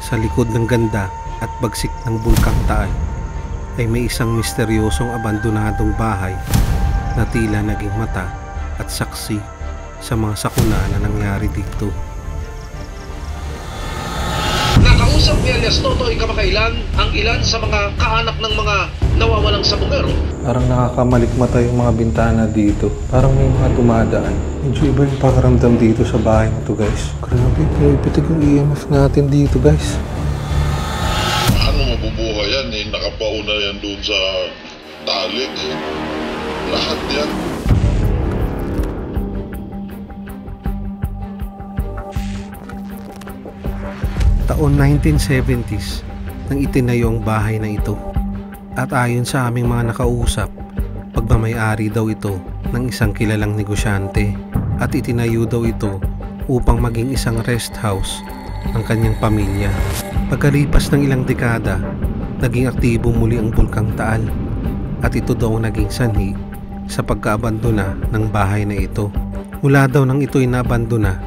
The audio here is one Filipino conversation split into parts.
Sa likod ng ganda at bagsik ng Bulkang Taal ay may isang misteryosong abandonadong bahay na tila naging mata at saksi sa mga sakuna na nangyari dito. Nakausap ni alias Totoy kamakailan ang ilan sa mga kaanak ng mga nawawalang sabungero. Parang nakakamalikmata yung mga bintana dito. Parang may mga dumadaan. Medyo iba yung pakaramdam dito sa bahay na to, guys. Grabe, pinipitig yung EMF natin dito, guys. Ano mabubuhay yan eh? Nakapauna yan doon sa talik eh. Lahat yan. Taon 1970s nang itinayo ang bahay na ito. At ayon sa aming mga nakausap, pagmamay-ari daw ito ng isang kilalang negosyante at itinayo daw ito upang maging isang rest house ng kanyang pamilya. Pagkalipas ng ilang dekada, naging aktibo muli ang Bulkang Taal at ito daw naging sanhi sa pagkaabandona ng bahay na ito. Mula daw nang ito'y naabandona,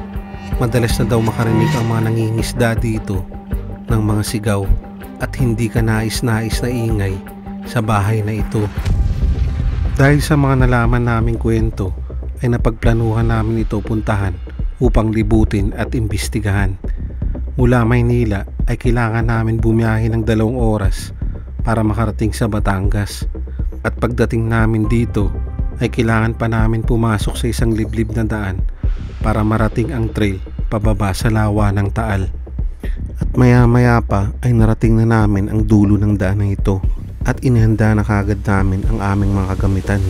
madalas na daw makarinig ang mga nangingisda dito ng mga sigaw at hindi ka nais-nais na ingay sa bahay na ito. Dahil sa mga nalaman naming kwento ay napagplanuhan namin ito puntahan upang libutin at imbestigahan. Mula Maynila ay kailangan namin bumiyahe ng 2 oras para makarating sa Batangas. At pagdating namin dito ay kailangan pa namin pumasok sa isang liblib na daan para marating ang trail pababa sa lawa ng Taal. At maya-maya pa ay narating na namin ang dulo ng daan na ito at inihanda na kagad namin ang aming mga kagamitan.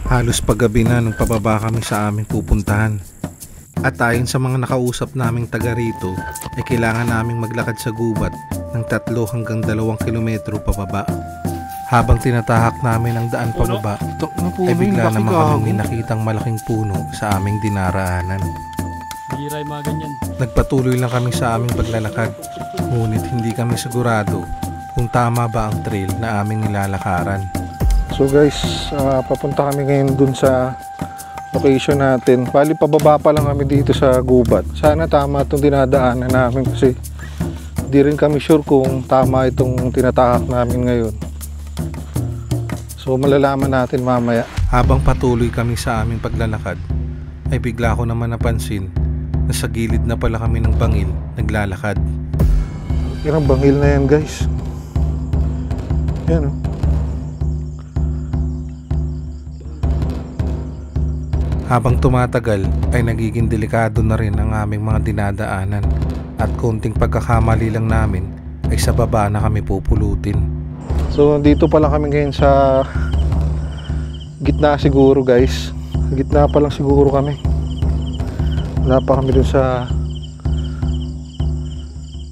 Halos paggabi na nung pababa kami sa aming pupuntahan. At ayon sa mga nakausap naming taga rito ay kailangan naming maglakad sa gubat ng 3 hanggang 2 kilometro pababa. Habang tinatahak namin ang daan pababa ay bigla naman kami may nakitang malaking puno sa aming dinaraanan. Biray mga ganyan. Nagpatuloy lang kami sa aming paglalakad, ngunit hindi kami sigurado kung tama ba ang trail na aming nilalakaran. So guys, papunta kami ngayon dun sa location natin. Bali pababa pa lang kami dito sa gubat. Sana tama itong dinadaanan namin kasi di rin kami sure kung tama itong tinatahak namin ngayon. So malalaman natin mamaya. Habang patuloy kami sa aming paglalakad ay bigla ko naman napansin na sa gilid na pala kami ng bangil naglalakad. Yan ang bangil na yan, guys. Yan oh. Habang tumatagal ay nagiging delikado na rin ang aming mga dinadaanan at konting pagkakamali lang namin ay sa baba na kami pupulutin. So dito pala kami ngayon sa gitna siguro, guys. Gitna pa lang siguro kami. Wala pa kami dun sa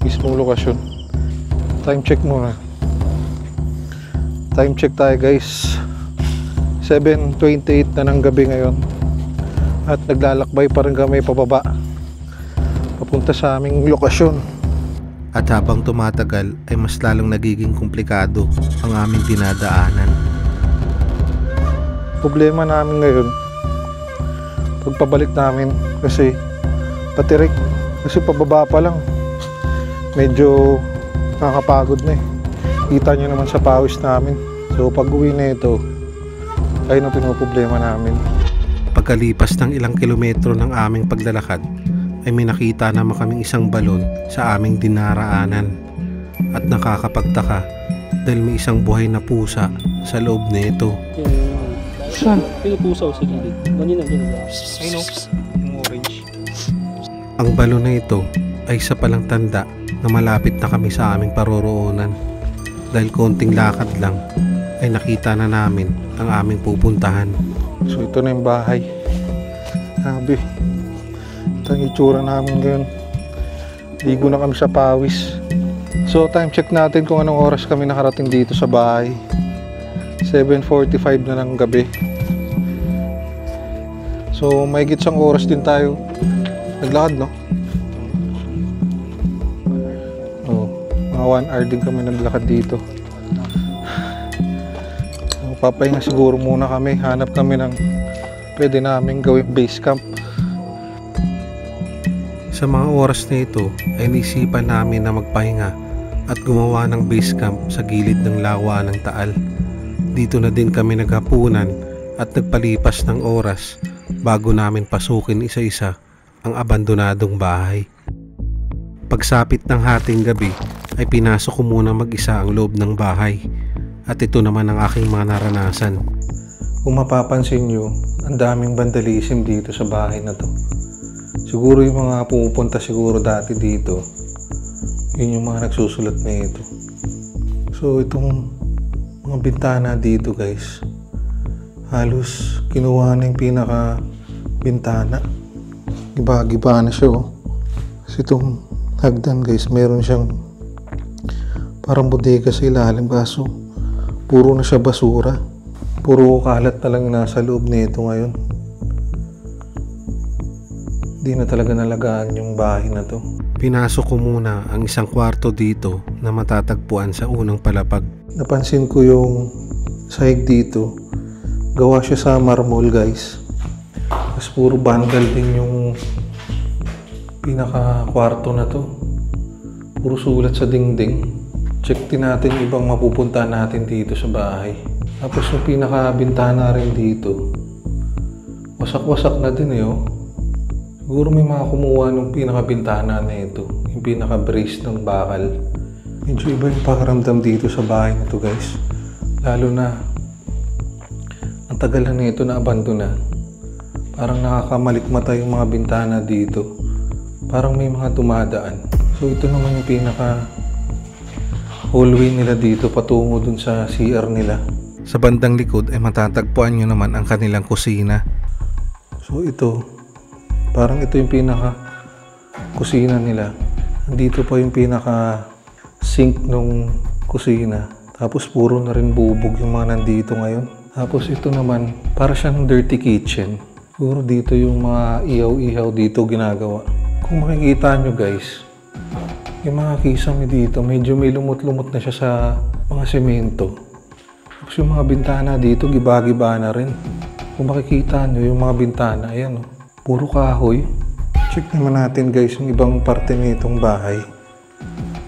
mismong lokasyon. Time check muna. Time check tayo, guys. 7:28 na ng gabi ngayon. At naglalakbay pa rin kami pababa papunta sa aming lokasyon. At habang tumatagal ay mas lalong nagiging komplikado ang aming dinadaanan. Problema namin ngayon pagpabalik namin kasi patirik, kasi pababa pa lang medyo nakakapagod na eh. Kita nyo naman sa pawis namin. So pag uwi na ito ayun ang pinoproblema namin. Pagkalipas ng ilang kilometro ng aming paglalakad ay may nakita naman kaming isang balon sa aming dinaraanan at nakakapagtaka dahil may isang buhay na pusa sa loob nito. Saan? Pinupusaw sa gilid. Ganyan. Ayun oh, yung orange. Ang balon na ito ay isa palang tanda na malapit na kami sa aming paroroonan. Dahil konting lakad lang ay nakita na namin ang aming pupuntahan. So ito na yung bahay. Sabi, ito ang itsura namin ngayon. Ligo na kami sa pawis. So time check natin kung anong oras kami nakarating dito sa bahay. 7:45 na ng gabi. So may higit isang oras din tayo naglakad, no? Oh, mga 1 hour din kami naglakad dito. So, papahinga siguro muna kami. Hanap kami ng pwede namin gawing base camp. Sa Sa mga oras na ito ay naisipan namin na magpahinga at gumawa ng base camp sa gilid ng lawa ng Taal. Dito na din kami naghapunan at nagpalipas ng oras bago namin pasukin isa-isa ang abandonadong bahay. Pagsapit ng hating gabi ay pinasok ko muna mag-isa ang loob ng bahay at ito naman ang aking mga naranasan. Kung mapapansin nyo, ang daming vandalism dito sa bahay na to. Siguro yung mga pumupunta siguro dati dito, yun yung mga nagsusulat na ito. So itong mga bintana dito guys, halos kinuha na yung pinaka bintana. Giba-giba na siya oh. Kasi itong hagdan guys, meron siyang parang bodega sa ilalim, kaso puro na siya basura. Puro kalat na lang nasa loob nito ngayon. Hindi na talaga nalagaan yung bahay na to. Pinasok ko muna ang isang kwarto dito na matatagpuan sa unang palapag. Napansin ko yung sahig dito, gawa siya sa marmol guys. Mas puro vandal din yung pinaka kwarto na to. Puro sulat sa dingding. Check din natin yung ibang mapupunta natin dito sa bahay. Tapos yung pinaka bintana rin dito, wasak-wasak na din eh oh. Siguro may mga kumuha ng pinaka bintana na ito, yung pinaka brace ng bakal. Medyo iba yung pakiramdam dito sa bahay na to guys. Lalo na ang tagal na ito na abandona. Parang nakakamalikmata yung mga bintana dito. Parang may mga dumadaan. So ito naman yung pinaka hallway nila dito patungo dun sa CR nila. Sa bandang likod ay matatagpuan nyo naman ang kanilang kusina. So ito, parang ito yung pinaka kusina nila. Nandito pa yung pinaka sink nung kusina. Tapos puro na rin bubog yung mga nandito ngayon. Tapos ito naman, para siyang dirty kitchen. Siguro dito yung mga ihaw-ihaw dito ginagawa. Kung makikita nyo guys, yung mga kisame dito, medyo may lumot-lumot na siya sa mga semento. Tapos yung mga bintana dito, giba-giba na rin. Kung makikita nyo yung mga bintana, ayan oh, puro kahoy. Check naman natin guys yung ibang parte nitong bahay.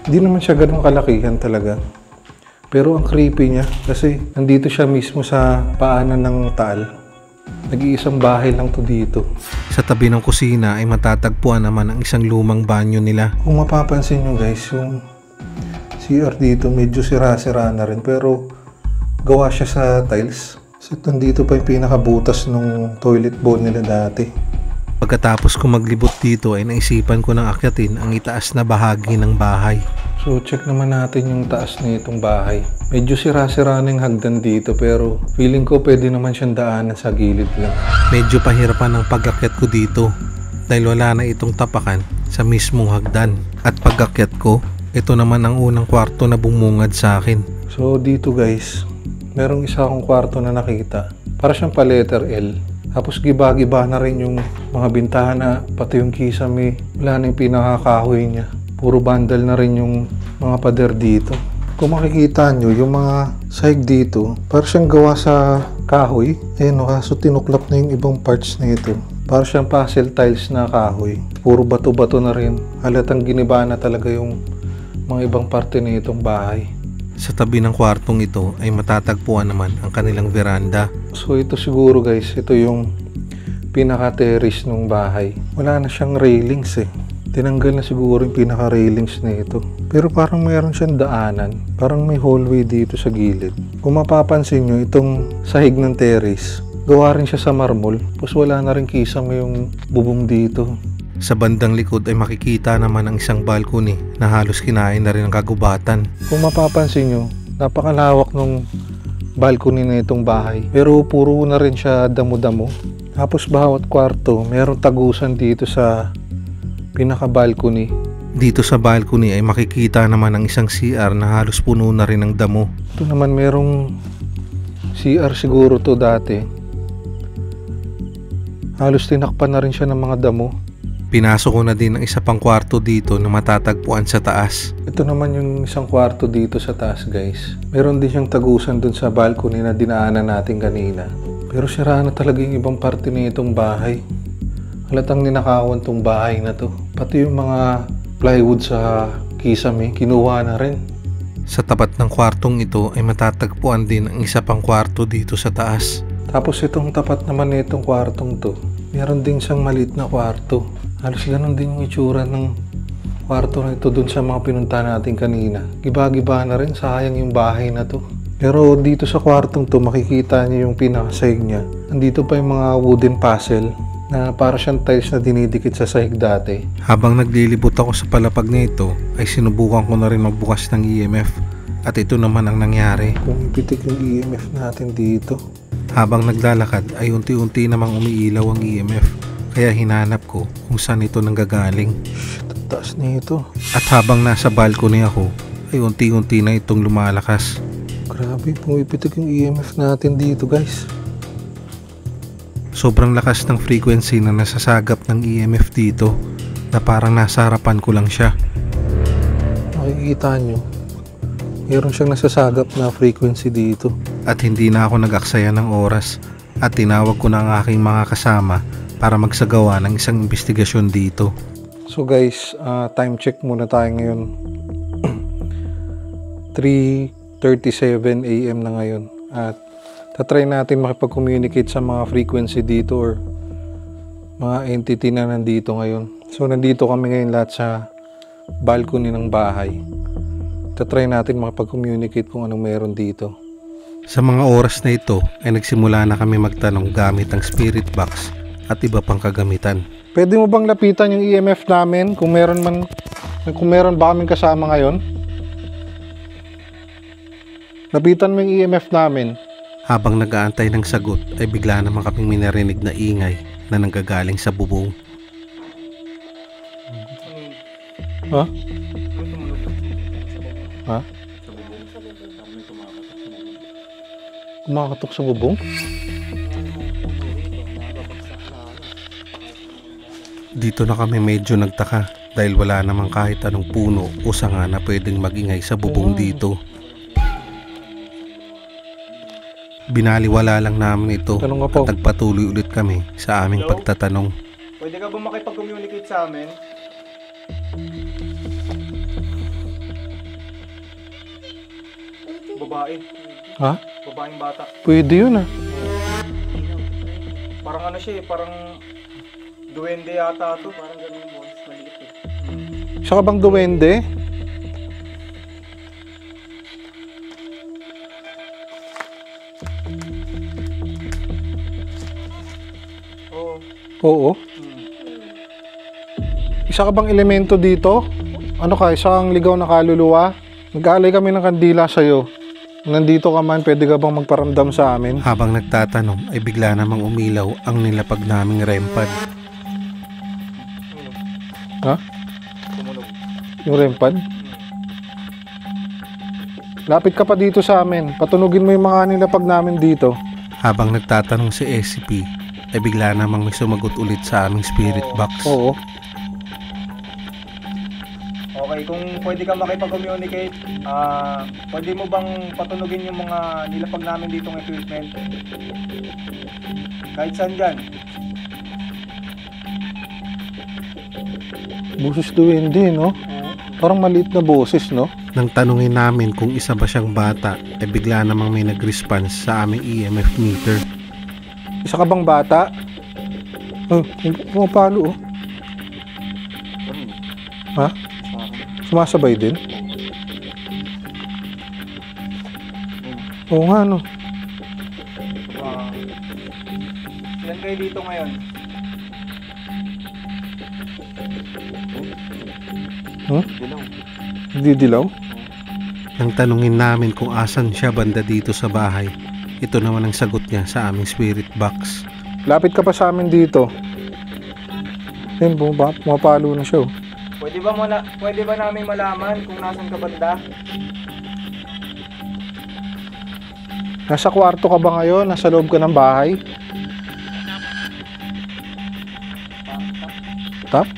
Hindi naman siya ganun kalakihan talaga. Pero ang creepy niya kasi nandito siya mismo sa paanan ng Taal. Nag-iisang bahay lang to dito. Sa tabi ng kusina ay matatagpuan naman ang isang lumang banyo nila. Kung mapapansin nyo guys, yung CR dito medyo sira-sira na rin pero gawa siya sa tiles. So nandito pa yung pinakabutas ng toilet bowl nila dati. Pagkatapos ko maglibot dito ay naisipan ko nang akyatin ang itaas na bahagi ng bahay. So check naman natin yung taas nitong bahay. Medyo sira-sira na yung hagdan dito pero feeling ko pwede naman siyang daanan sa gilid lang. Medyo pahirapan ang pag-akyat ko dito dahil wala na itong tapakan sa mismong hagdan. At pag-akyat ko, ito naman ang unang kwarto na bumungad sa akin. So dito guys, merong isa akong kwarto na nakita. Para siyang pa letter L. Tapos giba-giba na rin yung mga bintana, pati yung kisame. Wala na yung pinakakahoy niya. Puro bandal na rin yung mga pader dito. Kung makikita nyo, yung mga sahig dito, para siyang gawa sa kahoy. Ayun o, kaso tinuklap na yung ibang parts na ito. Para siyang puzzle tiles na kahoy. Puro bato-bato na rin. Halatang giniba na talaga yung mga ibang parte na itong bahay. Sa tabi ng kwartong ito ay matatagpuan naman ang kanilang veranda. So ito siguro guys, ito yung pinaka-terrace ng bahay. Wala na siyang railings eh. Tinanggal na siguro yung pinaka-railings na ito. Pero parang mayroon siyang daanan. Parang may hallway dito sa gilid. Kung mapapansin nyo, itong sahig ng terrace, gawa rin siya sa marmol. Tapos wala na rin kisame yung bubong dito. Sa bandang likod ay makikita naman ang isang balcony na halos kinain na rin ang kagubatan. Kung mapapansin nyo, napakalawak ng balcony na itong bahay. Pero puro na rin siya damo-damo. Tapos bawat kwarto, mayroong tagusan dito sa pinaka-balcony. Dito sa balcony ay makikita naman ang isang CR na halos puno na rin ng damo. Ito naman merong CR siguro to dati. Halos tinakpan na rin siya ng mga damo. Pinasok ko na din ang isa pang kwarto dito na matatagpuan sa taas. Ito naman yung isang kwarto dito sa taas guys. Meron din siyang tagusan dun sa balcony na dinaanan natin kanina. Pero sira na talaga yung ibang parte na itong bahay. Halatang ninakawan tong bahay na to. Pati yung mga plywood sa kisame, kinuha na rin. Sa tapat ng kwartong ito ay matatagpuan din ang isa pang kwarto dito sa taas. Tapos itong tapat naman nitong kwartong to, meron din siyang maliit na kwarto. Halos ganun din yung itsura ng kwarto na ito dun sa mga pinunta natin kanina. Giba-giba na rin, sayang yung bahay na to. Pero dito sa kwartong to, makikita niyo yung pinakasahig niya. Nandito pa yung mga wooden puzzle na para siyang tiles na dinidikit sa sahig dati. Habang naglilibot ako sa palapag na ito ay sinubukan ko na rin magbukas ng EMF at ito naman ang nangyari. Kung ipitik yung EMF natin dito. Habang naglalakad ay unti-unti namang umiilaw ang EMF kaya hinanap ko kung saan ito nanggagaling. Ang taas nito. At habang nasa balcony ako ay unti-unti na itong lumalakas. Grabe, pumipitik yung EMF natin dito guys. Sobrang lakas ng frequency na nasasagap ng EMF dito na parang nasa harapan ko lang siya. Makikita nyo, meron siyang nasasagap na frequency dito. At hindi na ako nag-aksaya ng oras at tinawag ko na ang aking mga kasama para magsagawa ng isang investigasyon dito. So guys, time check muna tayo ngayon. 3:37 AM na ngayon. At tatry natin makipag-communicate sa mga frequency dito or mga entity na nandito ngayon. So nandito kami ngayon lahat sa balcony ng bahay. Tatry natin makipag-communicate kung anong meron dito. Sa mga oras na ito ay nagsimula na kami magtanong gamit ang spirit box at iba pang kagamitan. Pwede mo bang lapitan yung EMF namin kung meron ba kaming kasama ngayon? Lapitan mo yung EMF namin. Habang nag-aantay ng sagot ay bigla naman kaming minarinig na ingay na nanggagaling sa bubong. Ha? Ha? Kumakatok sa bubong? Dito na kami medyo nagtaka dahil wala namang kahit anong puno o sanga na pwedeng magingay sa bubong dito. Binaliwala lang namin ito Tanong nga po. at nagpatuloy ulit kami sa aming pagtatanong. Pwede ka ba makipag-communicate sa amin? Babae. Ha? Babaeng bata. Pwede yun ah. Parang ano siya eh, parang duwende yata to. Parang ganun mo, maliit eh. Siya ka bang duwende? Oo. Oo. Isa ka bang elemento dito? Ano ka? Isa kang ligaw na kaluluwa? Nag-aalay kami ng kandila sa'yo. Nandito ka man, pwede ka bang magparamdam sa amin? Habang nagtatanong ay bigla namang umilaw ang nilapag naming REM pad. Ha? Tumunog. Yung REM pad? Lapit ka pa dito sa amin. Patunugin mo yung mga nilapag namin dito. Habang nagtatanong si SCP ay bigla namang may sumagot ulit sa aming spirit box. Oo. Okay, kung pwede ka makipag-communicate, pwede mo bang patunugin yung mga nilapag namin ditong equipment? Kahit saan dyan. Boses duwende, no? Parang maliit na boses, no? Nang tanungin namin kung isa ba siyang bata ay bigla namang may nag-response sa aming EMF meter. Isa ka bang bata? Oh, pumapalo, oh. Ha? Sumasabay din? Oo nga, no? Ilan kayo dito ngayon? Huh? Hindi dilaw? Nang tanungin namin kung asan siya banda dito sa bahay, ito naman ang sagot niya sa aming spirit box. Lapit ka pa sa amin dito. Yan, pumapalo na siya, oh. Pwede ba namin malaman kung nasan ka banda? Nasa kwarto ka ba ngayon? Nasa loob ka ng bahay? Tap?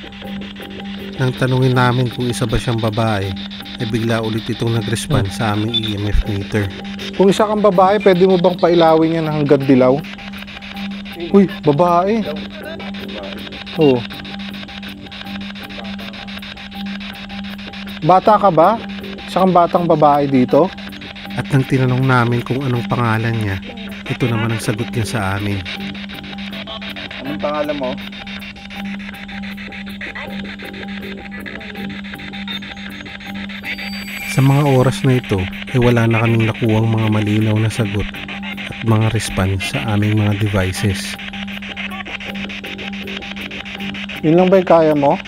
Nang tanungin namin kung isa ba siyang babae, ay bigla ulit itong nag-respond sa aming EMF meter. Kung isa kang babae, pwede mo bang pailawin yan hanggang dilaw? Uy, babae. Oo. Bata ka ba? Isa kang batang babae dito? At nang tinanong namin kung anong pangalan niya, ito naman ang sagot niya sa amin. Anong pangalan mo? Sa mga oras na ito ay wala na kaming nakuhang mga malinaw na sagot at mga response sa aming mga devices. Yun lang ba yung kaya mo?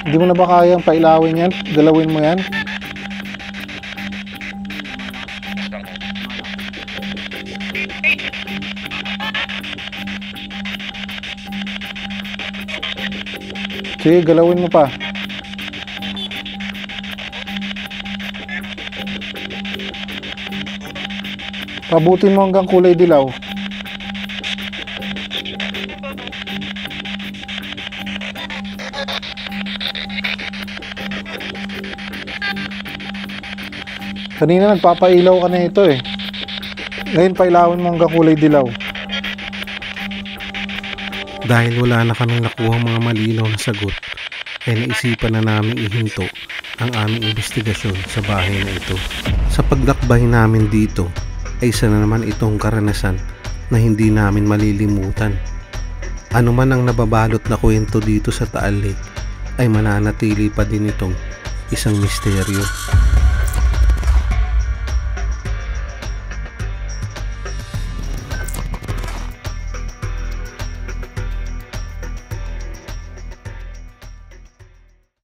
Hindi mo na ba kayang pailawin yan? Galawin mo yan? Sige, galawin mo pa. Pabutin mo hanggang kulay dilaw. Kanina nagpapailaw ka na ito eh. Ngayon pailawin mo hanggang kulay dilaw. Dahil wala na kaming nakuhang mga malinaw na sagot, ay naisipan na namin ihinto ang aming investigasyon sa bahay na ito. Sa paglakbay namin dito, ay isa na naman itong karanasan na hindi namin malilimutan. Ano man ang nababalot na kwento dito sa Taal Lake, ay mananatili pa din itong isang misteryo.